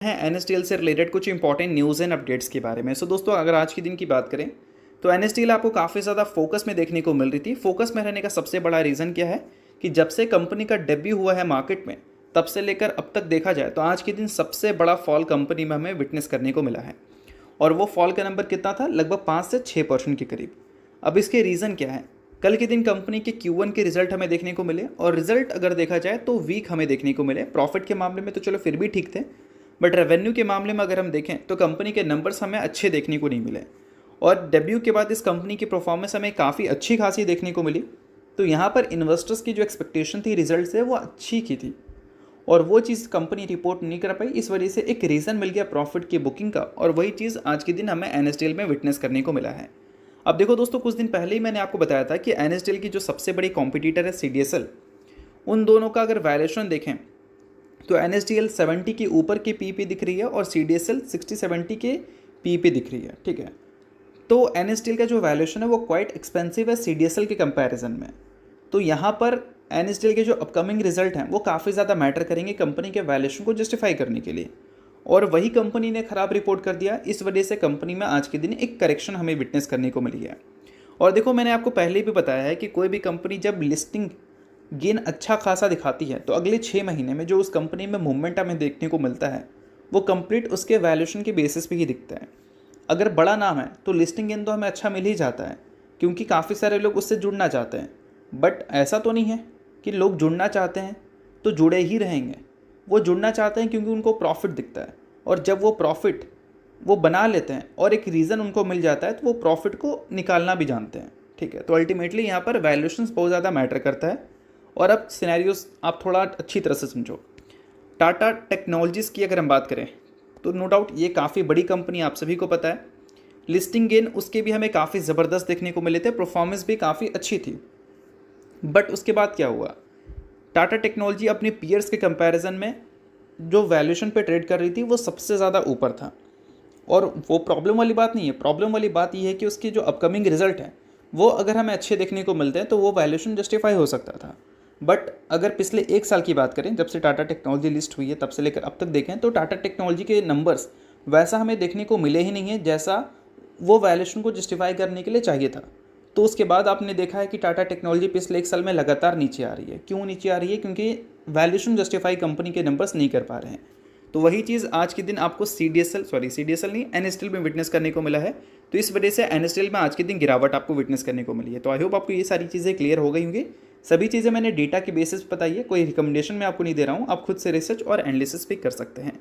हैं एनएसडीएल से रिलेटेड कुछ इंपॉर्टेंट न्यूज़ एंड अपडेट्स के बारे में। सो दोस्तों, अगर आज के दिन की बात करें तो एनएसडीएल आपको काफ़ी ज़्यादा फोकस में देखने को मिल रही थी। फोकस में रहने का सबसे बड़ा रीज़न क्या है कि जब से कंपनी का डेब्यू हुआ है मार्केट में, तब से लेकर अब तक देखा जाए तो आज के दिन सबसे बड़ा फॉल कंपनी में हमें विटनेस करने को मिला है। और वो फॉल का नंबर कितना था? लगभग 5 से 6% के करीब। अब इसके रीज़न क्या है? कल के दिन कंपनी के Q1 के रिजल्ट हमें देखने को मिले और रिजल्ट अगर देखा जाए तो वीक हमें देखने को मिले। प्रॉफिट के मामले में तो चलो फिर भी ठीक थे, बट रेवेन्यू के मामले में अगर हम देखें तो कंपनी के नंबर्स हमें अच्छे देखने को नहीं मिले। और डेब्यू के बाद इस कंपनी की परफॉर्मेंस हमें काफ़ी अच्छी खासी देखने को मिली। तो यहाँ पर इन्वेस्टर्स की जो एक्सपेक्टेशन थी रिजल्ट से, वो अच्छी की थी और वो चीज़ कंपनी रिपोर्ट नहीं कर पाई। इस वजह से एक रीज़न मिल गया प्रॉफिट की बुकिंग का, और वही चीज़ आज के दिन हमें एनएसडीएल में विटनेस करने को मिला है। अब देखो दोस्तों, कुछ दिन पहले ही मैंने आपको बताया था कि एनएसडीएल की जो सबसे बड़ी कॉम्पिटिटर है सीडीएसएल, उन दोनों का अगर वैल्यूएशन देखें तो एनएसडीएल 70 के ऊपर की पी पे दिख रही है और सीडीएसएल 60-70 के पी पे दिख रही है। ठीक है, तो एनएसडीएल का जो वैल्यूएशन है वो क्वाइट एक्सपेंसिव है सीडीएसएल के कंपैरिजन में। तो यहाँ पर एनएसडीएल के जो अपकमिंग रिजल्ट हैं वो काफ़ी ज़्यादा मैटर करेंगे कंपनी के वैल्यूएशन को जस्टिफाई करने के लिए, और वही कंपनी ने ख़राब रिपोर्ट कर दिया। इस वजह से कंपनी में आज के दिन एक करेक्शन हमें विटनेस करने को मिली है। और देखो, मैंने आपको पहले भी बताया है कि कोई भी कंपनी जब लिस्टिंग गेन अच्छा खासा दिखाती है तो अगले 6 महीने में जो उस कंपनी में मूवमेंट हमें देखने को मिलता है वो कंप्लीट उसके वैल्यूएशन के बेसिस पे ही दिखता है। अगर बड़ा नाम है तो लिस्टिंग गेन तो हमें अच्छा मिल ही जाता है, क्योंकि काफ़ी सारे लोग उससे जुड़ना चाहते हैं। बट ऐसा तो नहीं है कि लोग जुड़ना चाहते हैं तो जुड़े ही रहेंगे। वो जुड़ना चाहते हैं क्योंकि उनको प्रॉफिट दिखता है, और जब वो प्रॉफिट वो बना लेते हैं और एक रीज़न उनको मिल जाता है तो वो प्रॉफिट को निकालना भी जानते हैं। ठीक है, तो अल्टीमेटली यहाँ पर वैल्यूएशंस बहुत ज़्यादा मैटर करता है। और अब सिनेरियोस आप थोड़ा अच्छी तरह से समझो। टाटा टेक्नोलॉजीज़ की अगर हम बात करें तो नो डाउट ये काफ़ी बड़ी कंपनी, आप सभी को पता है। लिस्टिंग गेन उसके भी हमें काफ़ी ज़बरदस्त देखने को मिले थे, परफॉर्मेंस भी काफ़ी अच्छी थी। बट उसके बाद क्या हुआ? टाटा टेक्नोलॉजी अपने पीयर्स के कंपैरिजन में जो वैल्यूएशन पे ट्रेड कर रही थी वो सबसे ज़्यादा ऊपर था। और वो प्रॉब्लम वाली बात नहीं है। प्रॉब्लम वाली बात ये है कि उसके जो अपकमिंग रिजल्ट हैं वो अगर हमें अच्छे देखने को मिलते हैं तो वो वैल्यूएशन जस्टिफाई हो सकता था। बट अगर पिछले 1 साल की बात करें, जब से टाटा टेक्नोलॉजी लिस्ट हुई है तब से लेकर अब तक देखें तो टाटा टेक्नोलॉजी के नंबर्स वैसा हमें देखने को मिले ही नहीं है जैसा वो वैल्यूएशन को जस्टिफाई करने के लिए चाहिए था। तो उसके बाद आपने देखा है कि टाटा टेक्नोलॉजी पिछले 1 साल में लगातार नीचे आ रही है। क्यों नीचे आ रही है? क्योंकि वैल्यूएशन जस्टिफाई कंपनी के नंबर्स नहीं कर पा रहे हैं। तो वही चीज़ आज के दिन आपको सीडीएसएल नहीं, एनएसडीएल में विटनेस करने को मिला है। तो इस वजह से एनएसडीएल में आज के दिन गिरावट आपको विटनेस करने को मिली है। तो आई होप आपको ये सारी चीज़ें क्लियर हो गई होंगी। सभी चीज़ें मैंने डेटा के बेसिस पर बताई है, कोई रिकमेंडेशन मैं आपको नहीं दे रहा हूँ। आप खुद से रिसर्च और एनालिसिस भी कर सकते हैं।